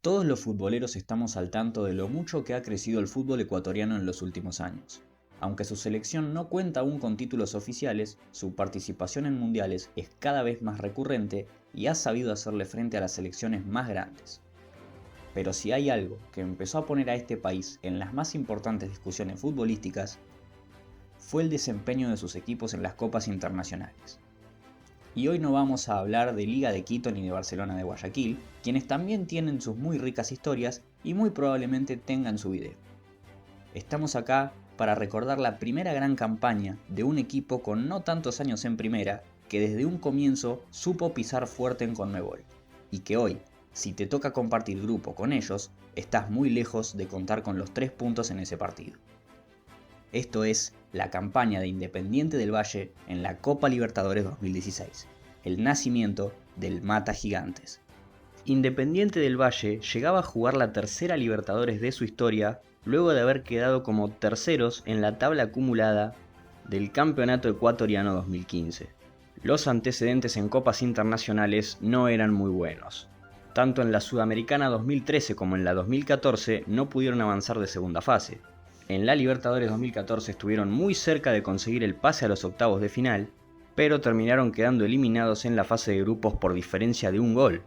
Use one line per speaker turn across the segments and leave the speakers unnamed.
Todos los futboleros estamos al tanto de lo mucho que ha crecido el fútbol ecuatoriano en los últimos años. Aunque su selección no cuenta aún con títulos oficiales, su participación en mundiales es cada vez más recurrente y ha sabido hacerle frente a las selecciones más grandes. Pero si hay algo que empezó a poner a este país en las más importantes discusiones futbolísticas, fue el desempeño de sus equipos en las copas internacionales. Y hoy no vamos a hablar de Liga de Quito ni de Barcelona de Guayaquil, quienes también tienen sus muy ricas historias y muy probablemente tengan su video. Estamos acá para recordar la primera gran campaña de un equipo con no tantos años en primera, que desde un comienzo supo pisar fuerte en Conmebol, y que hoy, si te toca compartir grupo con ellos, estás muy lejos de contar con los 3 puntos en ese partido. Esto es la campaña de Independiente del Valle en la Copa Libertadores 2016, el nacimiento del Mata Gigantes. Independiente del Valle llegaba a jugar la tercera Libertadores de su historia luego de haber quedado como terceros en la tabla acumulada del Campeonato Ecuatoriano 2015. Los antecedentes en copas internacionales no eran muy buenos. Tanto en la Sudamericana 2013 como en la 2014 no pudieron avanzar de segunda fase. En la Libertadores 2014 estuvieron muy cerca de conseguir el pase a los octavos de final, pero terminaron quedando eliminados en la fase de grupos por diferencia de un gol.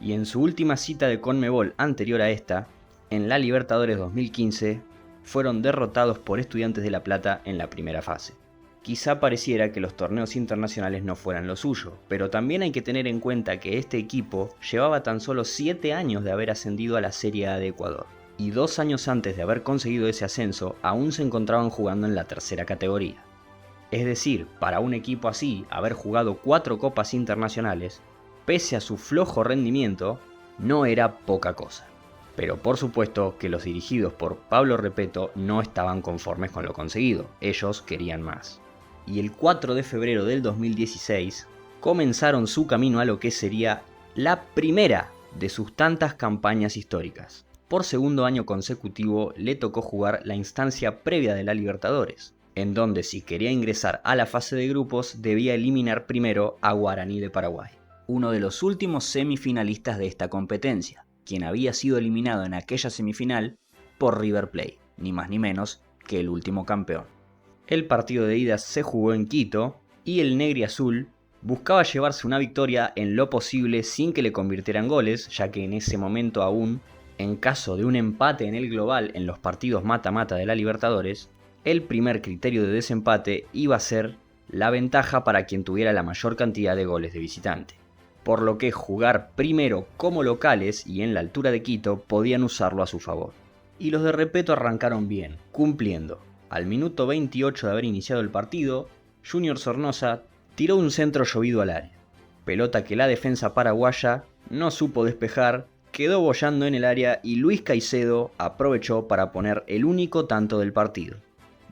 Y en su última cita de Conmebol anterior a esta, en la Libertadores 2015, fueron derrotados por Estudiantes de La Plata en la primera fase. Quizá pareciera que los torneos internacionales no fueran lo suyo, pero también hay que tener en cuenta que este equipo llevaba tan solo 7 años de haber ascendido a la Serie A de Ecuador. Y 2 años antes de haber conseguido ese ascenso, aún se encontraban jugando en la tercera categoría. Es decir, para un equipo así, haber jugado 4 copas internacionales, pese a su flojo rendimiento, no era poca cosa. Pero por supuesto que los dirigidos por Pablo Repeto no estaban conformes con lo conseguido, ellos querían más. Y el 4 de febrero del 2016, comenzaron su camino a lo que sería la primera de sus tantas campañas históricas. Por segundo año consecutivo le tocó jugar la instancia previa de la Libertadores, en donde si quería ingresar a la fase de grupos debía eliminar primero a Guaraní de Paraguay, uno de los últimos semifinalistas de esta competencia, quien había sido eliminado en aquella semifinal por River Plate, ni más ni menos que el último campeón. El partido de ida se jugó en Quito y el negriazul buscaba llevarse una victoria en lo posible sin que le convirtieran goles, ya que en ese momento aún, en caso de un empate en el global en los partidos mata-mata de la Libertadores, el primer criterio de desempate iba a ser la ventaja para quien tuviera la mayor cantidad de goles de visitante. Por lo que jugar primero como locales y en la altura de Quito podían usarlo a su favor. Y los de Repeto arrancaron bien, cumpliendo. Al minuto 28 de haber iniciado el partido, Junior Sornosa tiró un centro llovido al área. Pelota que la defensa paraguaya no supo despejar, quedó boyando en el área y Luis Caicedo aprovechó para poner el único tanto del partido.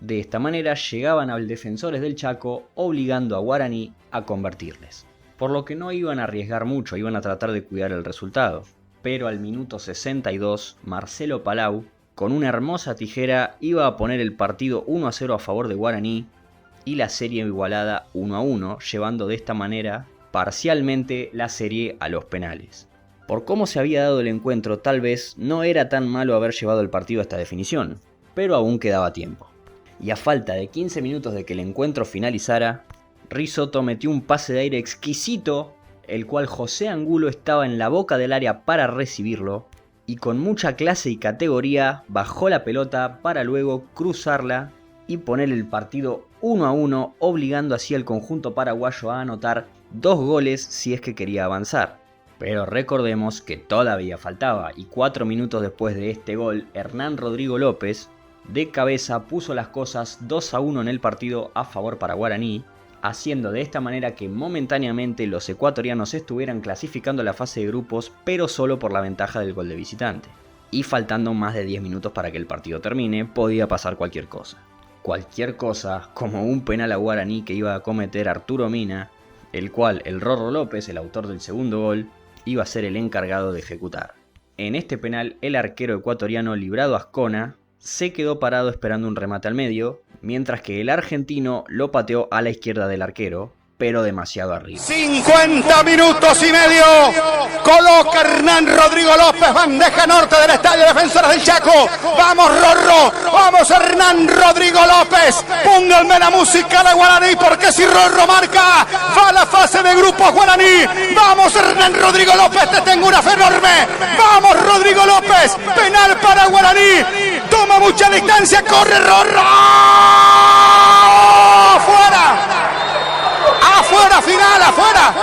De esta manera llegaban al Defensores del Chaco obligando a Guaraní a convertirles. Por lo que no iban a arriesgar mucho, iban a tratar de cuidar el resultado. Pero al minuto 62, Marcelo Palau, con una hermosa tijera, iba a poner el partido 1-0 a favor de Guaraní y la serie igualada 1-1, llevando de esta manera parcialmente la serie a los penales. Por cómo se había dado el encuentro, tal vez no era tan malo haber llevado el partido a esta definición, pero aún quedaba tiempo. Y a falta de 15 minutos de que el encuentro finalizara, Risotto metió un pase de aire exquisito, el cual José Angulo estaba en la boca del área para recibirlo, y con mucha clase y categoría bajó la pelota para luego cruzarla y poner el partido 1-1, obligando así al conjunto paraguayo a anotar 2 goles si es que quería avanzar. Pero recordemos que todavía faltaba, y 4 minutos después de este gol, Hernán Rodrigo López de cabeza puso las cosas 2-1 en el partido a favor para Guaraní, haciendo de esta manera que momentáneamente los ecuatorianos estuvieran clasificando la fase de grupos, pero solo por la ventaja del gol de visitante. Y faltando más de 10 minutos para que el partido termine, podía pasar cualquier cosa. Cualquier cosa, como un penal a Guaraní que iba a cometer Arturo Mina, el cual el Rorro López, el autor del segundo gol, iba a ser el encargado de ejecutar. En este penal, el arquero ecuatoriano Librado Ascona se quedó parado esperando un remate al medio, mientras que el argentino lo pateó a la izquierda del arquero, pero demasiado arriba.
50 minutos y medio. Coloca Hernán Rodrigo López, bandeja norte del Estadio Defensores del Chaco. Vamos Rorro, vamos Hernán Rodrigo López. Pónganme la música de Guaraní, porque si Rorro marca, va a la fase de grupos Guaraní. Vamos Hernán Rodrigo López, te tengo una fe enorme. Vamos Rodrigo López, penal para Guaraní. Toma mucha distancia, corre Rorro. ¡Fuera! ¡Afuera, final! ¡Afuera!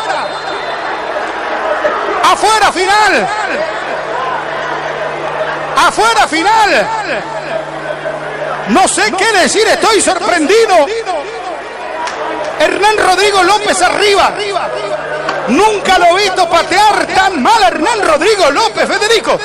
¡Afuera, final! ¡Afuera, final! No sé qué decir, estoy sorprendido. Hernán Rodrigo López arriba. Nunca lo he visto patear tan mal a Hernán Rodrigo López, Federico.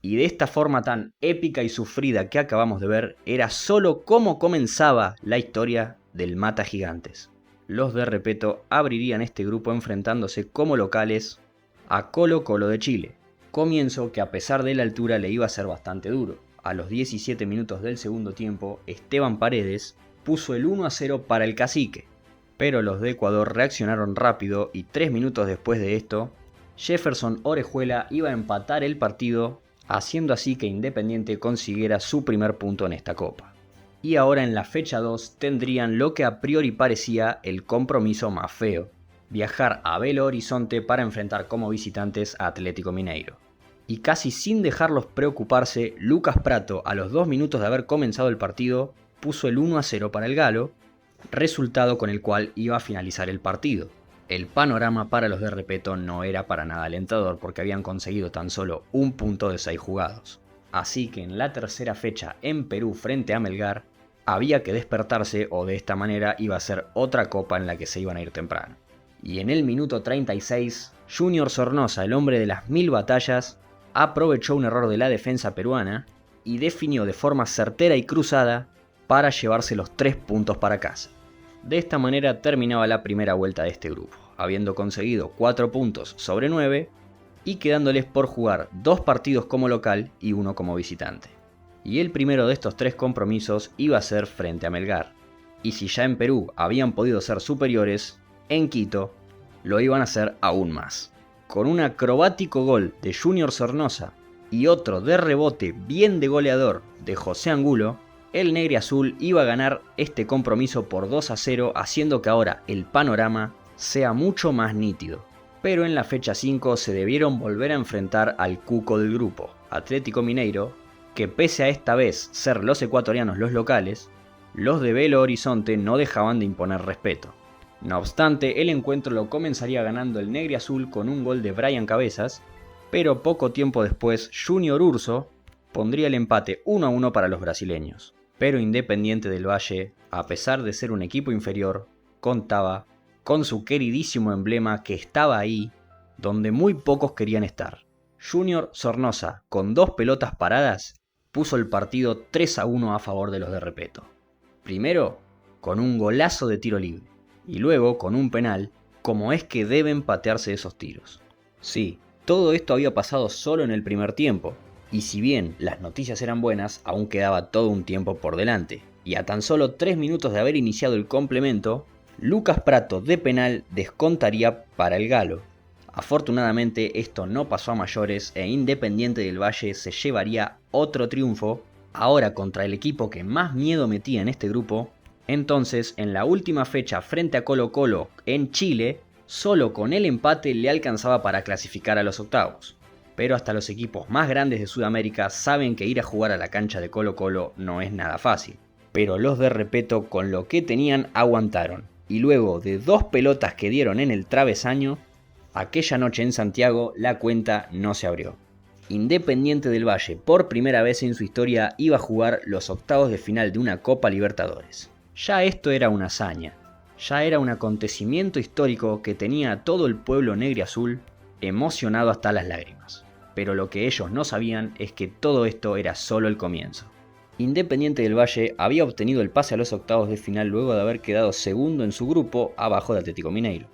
Y de esta forma tan épica y sufrida que acabamos de ver, era solo cómo comenzaba la historia del Mata Gigantes. Los de Repetto abrirían este grupo enfrentándose como locales a Colo Colo de Chile. Comienzo que a pesar de la altura le iba a ser bastante duro. A los 17 minutos del segundo tiempo, Esteban Paredes puso el 1-0 para el Cacique. Pero los de Ecuador reaccionaron rápido y 3 minutos después de esto, Jefferson Orejuela iba a empatar el partido, haciendo así que Independiente consiguiera su primer punto en esta copa. Y ahora en la fecha 2 tendrían lo que a priori parecía el compromiso más feo: viajar a Belo Horizonte para enfrentar como visitantes a Atlético Mineiro. Y casi sin dejarlos preocuparse, Lucas Pratto, a los 2 minutos de haber comenzado el partido, puso el 1-0 para el Galo, resultado con el cual iba a finalizar el partido. El panorama para los de Repetto no era para nada alentador, porque habían conseguido tan solo un punto de 6 jugados. Así que en la tercera fecha en Perú frente a Melgar, había que despertarse, o de esta manera iba a ser otra copa en la que se iban a ir temprano. Y en el minuto 36, Junior Sornosa, el hombre de las 1000 batallas, aprovechó un error de la defensa peruana y definió de forma certera y cruzada para llevarse los 3 puntos para casa. De esta manera terminaba la primera vuelta de este grupo, habiendo conseguido 4 puntos sobre 9 y quedándoles por jugar 2 partidos como local y 1 como visitante. Y el primero de estos 3 compromisos iba a ser frente a Melgar. Y si ya en Perú habían podido ser superiores, en Quito lo iban a hacer aún más. Con un acrobático gol de Junior Sornosa y otro de rebote bien de goleador de José Angulo, el negriazul iba a ganar este compromiso por 2-0, haciendo que ahora el panorama sea mucho más nítido. Pero en la fecha 5 se debieron volver a enfrentar al cuco del grupo, Atlético Mineiro, que pese a esta vez ser los ecuatorianos los locales, los de Belo Horizonte no dejaban de imponer respeto. No obstante, el encuentro lo comenzaría ganando el negriazul con un gol de Brian Cabezas, pero poco tiempo después Junior Urso pondría el empate 1-1 para los brasileños. Pero Independiente del Valle, a pesar de ser un equipo inferior, contaba con su queridísimo emblema que estaba ahí donde muy pocos querían estar. Junior Sornosa, con 2 pelotas paradas, puso el partido 3-1 a favor de los de Repetto. Primero, con un golazo de tiro libre, y luego con un penal, como es que deben patearse esos tiros. Sí, todo esto había pasado solo en el primer tiempo, y si bien las noticias eran buenas, aún quedaba todo un tiempo por delante, y a tan solo 3 minutos de haber iniciado el complemento, Lucas Pratto de penal descontaría para el Galo. Afortunadamente esto no pasó a mayores e Independiente del Valle se llevaría otro triunfo, ahora contra el equipo que más miedo metía en este grupo. Entonces, en la última fecha frente a Colo Colo en Chile, solo con el empate le alcanzaba para clasificar a los octavos. Pero hasta los equipos más grandes de Sudamérica saben que ir a jugar a la cancha de Colo Colo no es nada fácil. Pero los de Repetto con lo que tenían aguantaron, y luego de 2 pelotas que dieron en el travesaño, aquella noche en Santiago la cuenta no se abrió. Independiente del Valle, por primera vez en su historia, iba a jugar los octavos de final de una Copa Libertadores. Ya esto era una hazaña, ya era un acontecimiento histórico que tenía a todo el pueblo negriazul emocionado hasta las lágrimas. Pero lo que ellos no sabían es que todo esto era solo el comienzo. Independiente del Valle había obtenido el pase a los octavos de final luego de haber quedado segundo en su grupo abajo de Atlético Mineiro.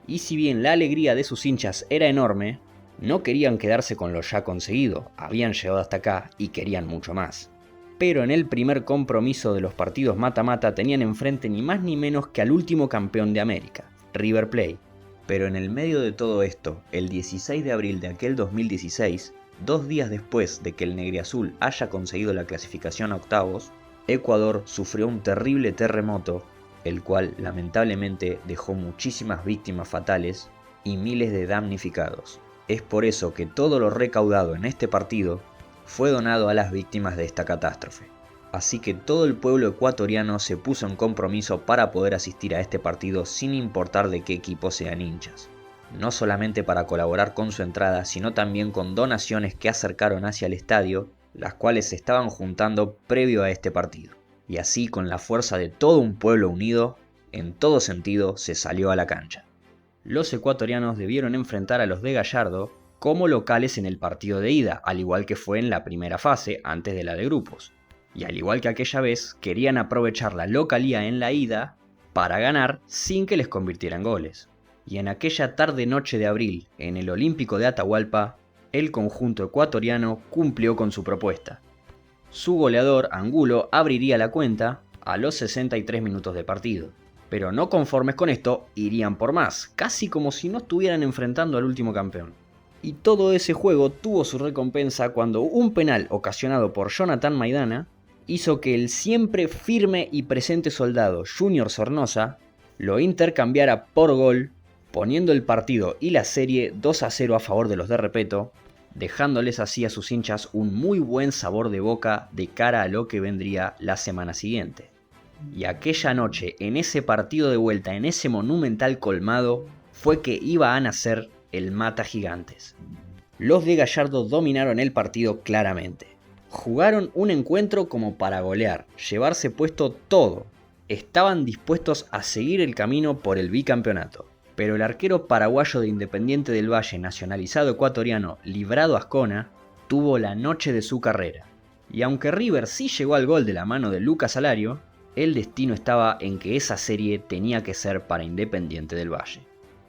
Y si bien la alegría de sus hinchas era enorme, no querían quedarse con lo ya conseguido, habían llegado hasta acá y querían mucho más. Pero en el primer compromiso de los partidos mata-mata tenían enfrente ni más ni menos que al último campeón de América. River Plate. Pero en el medio de todo esto, el 16 de abril de aquel 2016, 2 días después de que el negriazul haya conseguido la clasificación a octavos, Ecuador sufrió un terrible terremoto, el cual lamentablemente dejó muchísimas víctimas fatales y miles de damnificados. Es por eso que todo lo recaudado en este partido fue donado a las víctimas de esta catástrofe. Así que todo el pueblo ecuatoriano se puso en compromiso para poder asistir a este partido sin importar de qué equipo sean hinchas. No solamente para colaborar con su entrada, sino también con donaciones que acercaron hacia el estadio, las cuales se estaban juntando previo a este partido. Y así, con la fuerza de todo un pueblo unido, en todo sentido se salió a la cancha. Los ecuatorianos debieron enfrentar a los de Gallardo como locales en el partido de ida, al igual que fue en la primera fase antes de la de grupos. Y al igual que aquella vez, querían aprovechar la localía en la ida para ganar sin que les convirtieran goles. Y en aquella tarde-noche de abril, en el Olímpico de Atahualpa, el conjunto ecuatoriano cumplió con su propuesta. Su goleador, Angulo, abriría la cuenta a los 63 minutos de partido. Pero no conformes con esto, irían por más, casi como si no estuvieran enfrentando al último campeón. Y todo ese juego tuvo su recompensa cuando un penal ocasionado por Jonathan Maidana hizo que el siempre firme y presente soldado Junior Sornosa lo intercambiara por gol, poniendo el partido y la serie 2-0 a favor de los de Repeto, dejándoles así a sus hinchas un muy buen sabor de boca de cara a lo que vendría la semana siguiente. Y aquella noche, en ese partido de vuelta, en ese monumental colmado, fue que iba a nacer el Mata Gigantes. Los de Gallardo dominaron el partido claramente. Jugaron un encuentro como para golear, llevarse puesto todo. Estaban dispuestos a seguir el camino por el bicampeonato. Pero el arquero paraguayo de Independiente del Valle, nacionalizado ecuatoriano, Librado Ascona, tuvo la noche de su carrera. Y aunque River sí llegó al gol de la mano de Lucas Alario, el destino estaba en que esa serie tenía que ser para Independiente del Valle,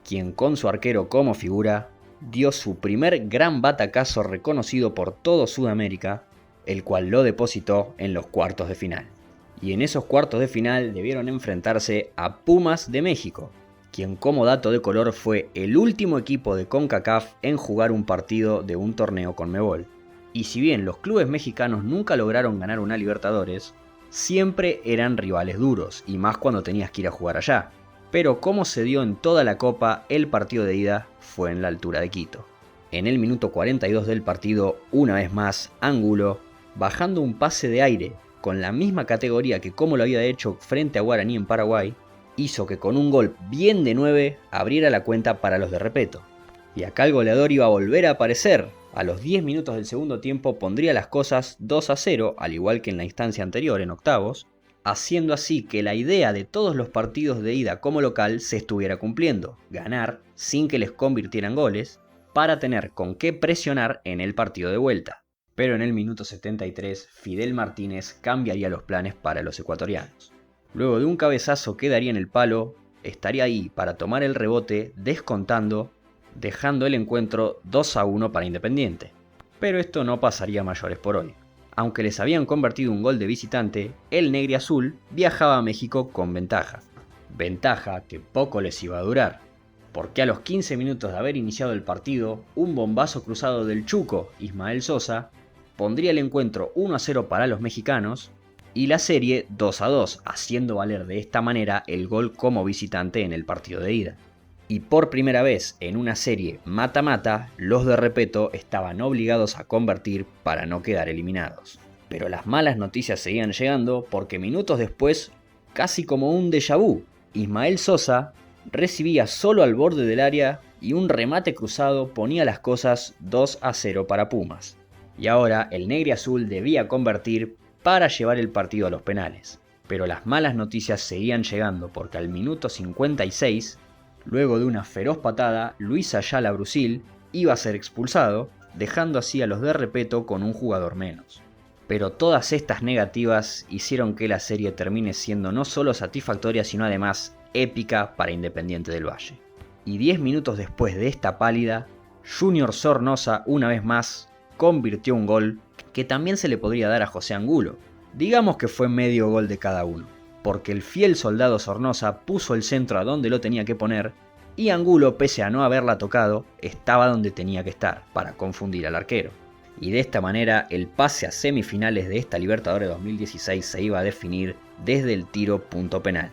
quien con su arquero como figura dio su primer gran batacazo reconocido por todo Sudamérica, el cual lo depositó en los cuartos de final. Y en esos cuartos de final debieron enfrentarse a Pumas de México, quien como dato de color fue el último equipo de CONCACAF en jugar un partido de un torneo CONMEBOL. Y si bien los clubes mexicanos nunca lograron ganar una Libertadores, siempre eran rivales duros, y más cuando tenías que ir a jugar allá. Pero como se dio en toda la Copa, el partido de ida fue en la altura de Quito. En el minuto 42 del partido, una vez más, Angulo, bajando un pase de aire con la misma categoría que como lo había hecho frente a Guaraní en Paraguay, hizo que con un gol bien de 9 abriera la cuenta para los de Repeto. Y acá el goleador iba a volver a aparecer. A los 10 minutos del segundo tiempo pondría las cosas 2-0, al igual que en la instancia anterior, en octavos, haciendo así que la idea de todos los partidos de ida como local se estuviera cumpliendo, ganar sin que les convirtieran goles, para tener con qué presionar en el partido de vuelta. Pero en el minuto 73, Fidel Martínez cambiaría los planes para los ecuatorianos. Luego de un cabezazo que daría en el palo, estaría ahí para tomar el rebote, descontando, dejando el encuentro 2-1 para Independiente. Pero esto no pasaría a mayores por hoy. Aunque les habían convertido un gol de visitante, el negriazul viajaba a México con ventaja. Ventaja que poco les iba a durar, porque a los 15 minutos de haber iniciado el partido, un bombazo cruzado del Chuco, Ismael Sosa, pondría el encuentro 1-0 para los mexicanos y la serie 2-2, haciendo valer de esta manera el gol como visitante en el partido de ida. Y por primera vez en una serie mata-mata, los de Repeto estaban obligados a convertir para no quedar eliminados. Pero las malas noticias seguían llegando porque minutos después, casi como un déjà vu, Ismael Sosa recibía solo al borde del área y un remate cruzado ponía las cosas 2-0 para Pumas. Y ahora el negriazul debía convertir para llevar el partido a los penales. Pero las malas noticias seguían llegando porque al minuto 56, luego de una feroz patada, Luis Ayala Brusil iba a ser expulsado, dejando así a los de Repeto con un jugador menos. Pero todas estas negativas hicieron que la serie termine siendo no solo satisfactoria, sino además épica para Independiente del Valle. Y 10 minutos después de esta pálida, Junior Sornosa una vez más convirtió un gol que también se le podría dar a José Angulo. Digamos que fue medio gol de cada uno. porque el fiel soldado Sornosa puso el centro a donde lo tenía que poner y Angulo, pese a no haberla tocado, estaba donde tenía que estar, para confundir al arquero. Y de esta manera el pase a semifinales de esta Libertadores 2016 se iba a definir desde el tiro punto penal.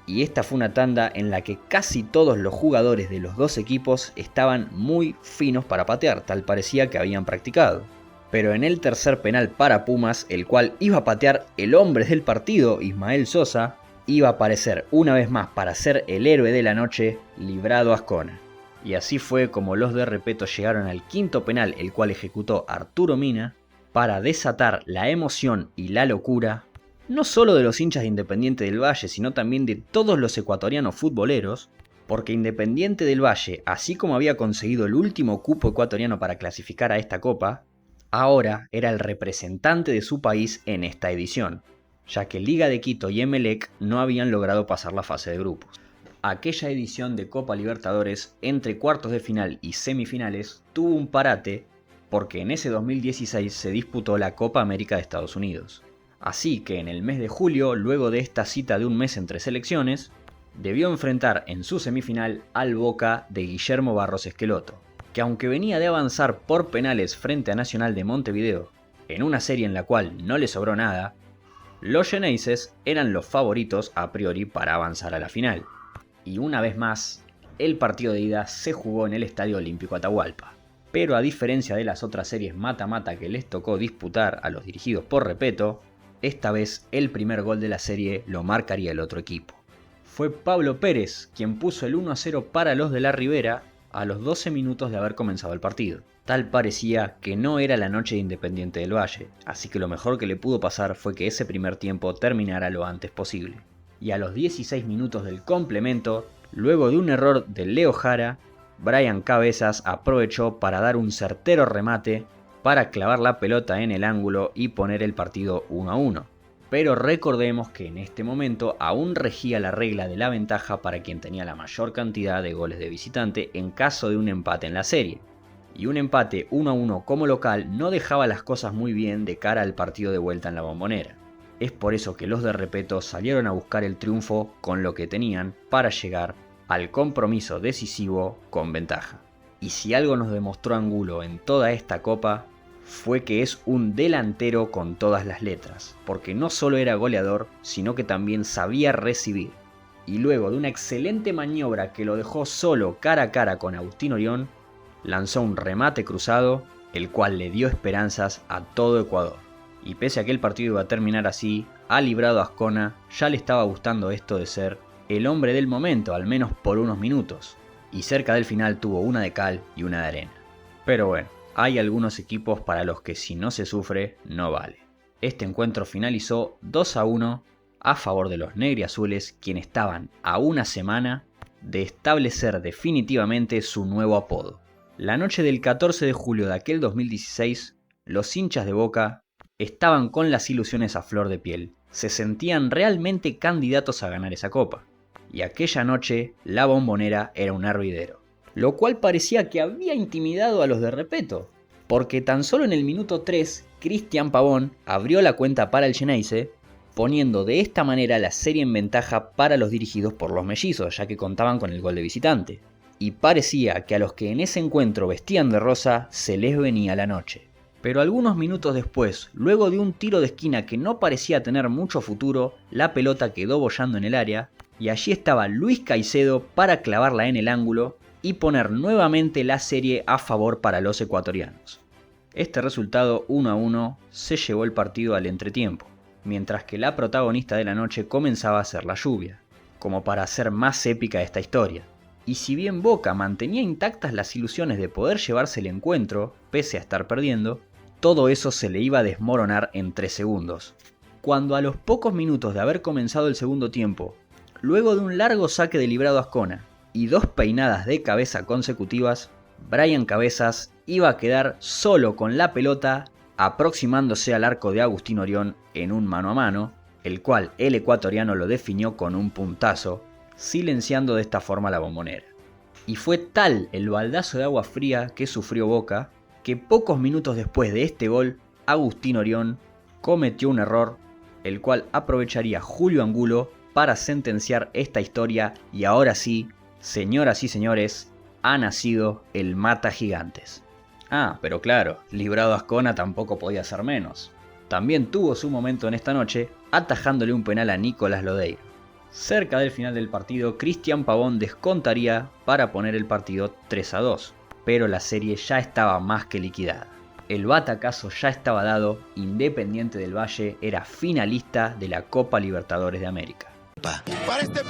Y esta fue una tanda en la que casi todos los jugadores de los dos equipos estaban muy finos para patear, tal parecía que habían practicado. Pero en el tercer penal para Pumas, el cual iba a patear el hombre del partido, Ismael Sosa, iba a aparecer una vez más para ser el héroe de la noche, Librado Ascona. Y así fue como los de Repetto llegaron al quinto penal, el cual ejecutó Arturo Mina, para desatar la emoción y la locura, no solo de los hinchas de Independiente del Valle, sino también de todos los ecuatorianos futboleros, porque Independiente del Valle, así como había conseguido el último cupo ecuatoriano para clasificar a esta copa, ahora era el representante de su país en esta edición, ya que Liga de Quito y Emelec no habían logrado pasar la fase de grupos. Aquella edición de Copa Libertadores, entre cuartos de final y semifinales, tuvo un parate porque en ese 2016 se disputó la Copa América de Estados Unidos. Así que en el mes de julio, luego de esta cita de un mes entre selecciones, debió enfrentar en su semifinal al Boca de Guillermo Barros Esqueloto, que aunque venía de avanzar por penales frente a Nacional de Montevideo, en una serie en la cual no le sobró nada, los Xeneises eran los favoritos a priori para avanzar a la final. Y una vez más, el partido de ida se jugó en el Estadio Olímpico Atahualpa. Pero a diferencia de las otras series mata-mata que les tocó disputar a los dirigidos por Repetto, esta vez el primer gol de la serie lo marcaría el otro equipo. Fue Pablo Pérez quien puso el 1-0 para los de la Ribera a los 12 minutos de haber comenzado el partido. Tal parecía que no era la noche de Independiente del Valle, así que lo mejor que le pudo pasar fue que ese primer tiempo terminara lo antes posible. Y a los 16 minutos del complemento, luego de un error de Leo Jara, Brian Cabezas aprovechó para dar un certero remate para clavar la pelota en el ángulo y poner el partido 1-1. Pero recordemos que en este momento aún regía la regla de la ventaja para quien tenía la mayor cantidad de goles de visitante en caso de un empate en la serie. Y un empate 1-1 como local no dejaba las cosas muy bien de cara al partido de vuelta en la Bombonera. Es por eso que los de Repetto salieron a buscar el triunfo con lo que tenían para llegar al compromiso decisivo con ventaja. Y si algo nos demostró Angulo en toda esta copa, fue que es un delantero con todas las letras, porque no solo era goleador, sino que también sabía recibir. Y luego de una excelente maniobra que lo dejó solo cara a cara con Agustín Orión, lanzó un remate cruzado, el cual le dio esperanzas a todo Ecuador. Y pese a que el partido iba a terminar así, a Librado Ascona ya le estaba gustando esto de ser el hombre del momento, al menos por unos minutos. Y cerca del final tuvo una de cal y una de arena. Pero bueno, hay algunos equipos para los que si no se sufre, no vale. Este encuentro finalizó 2-1 a favor de los negriazules, quienes estaban a una semana de establecer definitivamente su nuevo apodo. La noche del 14 de julio de aquel 2016, los hinchas de Boca estaban con las ilusiones a flor de piel. Se sentían realmente candidatos a ganar esa copa. Y aquella noche, la Bombonera era un hervidero. Lo cual parecía que había intimidado a los de Repetto, porque tan solo en el minuto 3, Cristian Pavón abrió la cuenta para el Xeneize, poniendo de esta manera la serie en ventaja para los dirigidos por los mellizos, ya que contaban con el gol de visitante. Y parecía que a los que en ese encuentro vestían de rosa se les venía la noche. Pero algunos minutos después, luego de un tiro de esquina que no parecía tener mucho futuro, la pelota quedó boyando en el área, y allí estaba Luis Caicedo para clavarla en el ángulo y poner nuevamente la serie a favor para los ecuatorianos. Este resultado 1-1 se llevó el partido al entretiempo, mientras que la protagonista de la noche comenzaba a ser la lluvia, como para hacer más épica esta historia. Y si bien Boca mantenía intactas las ilusiones de poder llevarse el encuentro, pese a estar perdiendo, todo eso se le iba a desmoronar en 3 segundos. Cuando a los pocos minutos de haber comenzado el segundo tiempo, luego de un largo saque de Librado Ascona y 2 peinadas de cabeza consecutivas, Brian Cabezas iba a quedar solo con la pelota aproximándose al arco de Agustín Orión en un mano a mano, el cual el ecuatoriano lo definió con un puntazo, silenciando de esta forma la Bombonera. Y fue tal el baldazo de agua fría que sufrió Boca, que pocos minutos después de este gol, Agustín Orión cometió un error, el cual aprovecharía Julio Angulo para sentenciar esta historia y ahora sí, señoras y señores, ha nacido el Mata Gigantes. Ah, pero claro, Librado Ascona tampoco podía ser menos. También tuvo su momento en esta noche, atajándole un penal a Nicolás Lodeiro. Cerca del final del partido, Cristian Pavón descontaría para poner el partido 3-2, pero la serie ya estaba más que liquidada. El batacazo ya estaba dado, Independiente del Valle era finalista de la Copa Libertadores de América.
Para este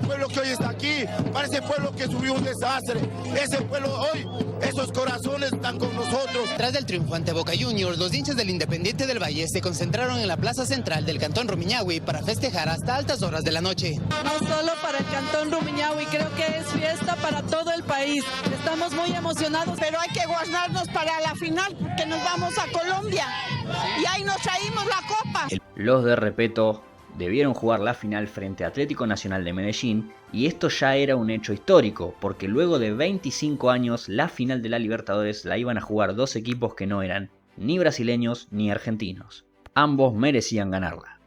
pueblo que hoy está aquí, para ese pueblo que sufrió un desastre, ese pueblo hoy, esos corazones están con nosotros.
Tras del triunfo ante Boca Juniors, los hinchas del Independiente del Valle se concentraron en la plaza central del Cantón Rumiñahui para festejar hasta altas horas de la noche.
No solo para el Cantón Rumiñahui, creo que es fiesta para todo el país. Estamos muy emocionados,
pero hay que guardarnos para la final porque nos vamos a Colombia y ahí nos traímos la copa.
Los de Repeto debieron jugar la final frente a Atlético Nacional de Medellín y esto ya era un hecho histórico porque luego de 25 años la final de la Libertadores la iban a jugar dos equipos que no eran ni brasileños ni argentinos. Ambos merecían ganarla,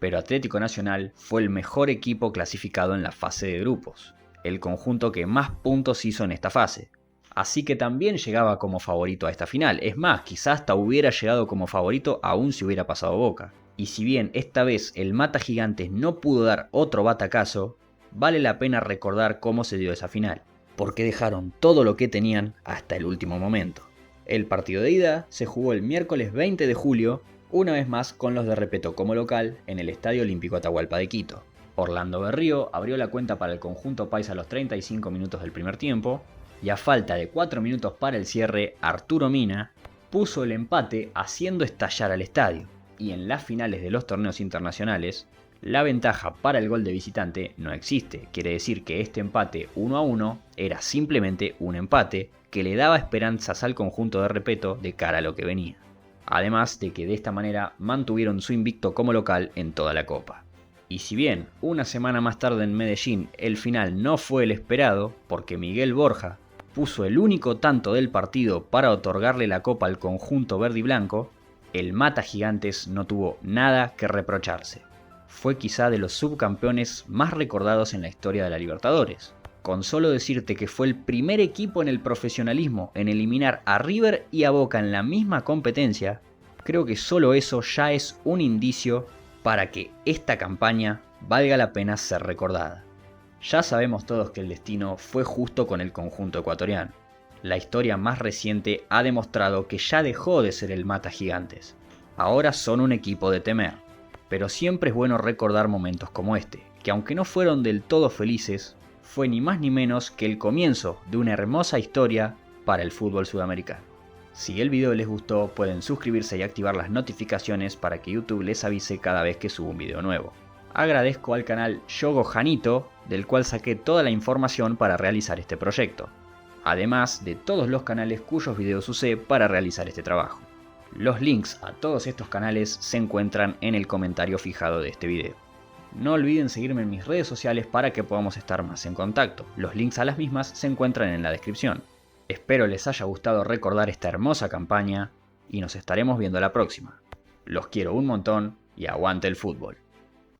pero Atlético Nacional fue el mejor equipo clasificado en la fase de grupos, el conjunto que más puntos hizo en esta fase. Así que también llegaba como favorito a esta final, es más, quizás hasta hubiera llegado como favorito aún si hubiera pasado Boca. Y si bien esta vez el Mata Gigantes no pudo dar otro batacazo, vale la pena recordar cómo se dio esa final, porque dejaron todo lo que tenían hasta el último momento. El partido de ida se jugó el miércoles 20 de julio, una vez más con los de Repeto como local en el Estadio Olímpico Atahualpa de Quito. Orlando Berrío abrió la cuenta para el conjunto paisa a los 35 minutos del primer tiempo, y a falta de 4 minutos para el cierre, Arturo Mina puso el empate haciendo estallar al estadio. Y en las finales de los torneos internacionales, la ventaja para el gol de visitante no existe. Quiere decir que este empate 1-1 era simplemente un empate que le daba esperanzas al conjunto de Repeto de cara a lo que venía. Además de que de esta manera mantuvieron su invicto como local en toda la Copa. Y si bien una semana más tarde en Medellín el final no fue el esperado, porque Miguel Borja puso el único tanto del partido para otorgarle la Copa al conjunto verde y blanco, el Mata Gigantes no tuvo nada que reprocharse. Fue quizá de los subcampeones más recordados en la historia de la Libertadores. Con solo decirte que fue el primer equipo en el profesionalismo en eliminar a River y a Boca en la misma competencia, creo que solo eso ya es un indicio para que esta campaña valga la pena ser recordada. Ya sabemos todos que el destino fue justo con el conjunto ecuatoriano. La historia más reciente ha demostrado que ya dejó de ser el Mata Gigantes. Ahora son un equipo de temer. Pero siempre es bueno recordar momentos como este, que aunque no fueron del todo felices, fue ni más ni menos que el comienzo de una hermosa historia para el fútbol sudamericano. Si el video les gustó, pueden suscribirse y activar las notificaciones para que YouTube les avise cada vez que subo un video nuevo. Agradezco al canal Yogo Janito, del cual saqué toda la información para realizar este proyecto, además de todos los canales cuyos videos usé para realizar este trabajo. Los links a todos estos canales se encuentran en el comentario fijado de este video. No olviden seguirme en mis redes sociales para que podamos estar más en contacto. Los links a las mismas se encuentran en la descripción. Espero les haya gustado recordar esta hermosa campaña y nos estaremos viendo la próxima. Los quiero un montón y aguante el fútbol.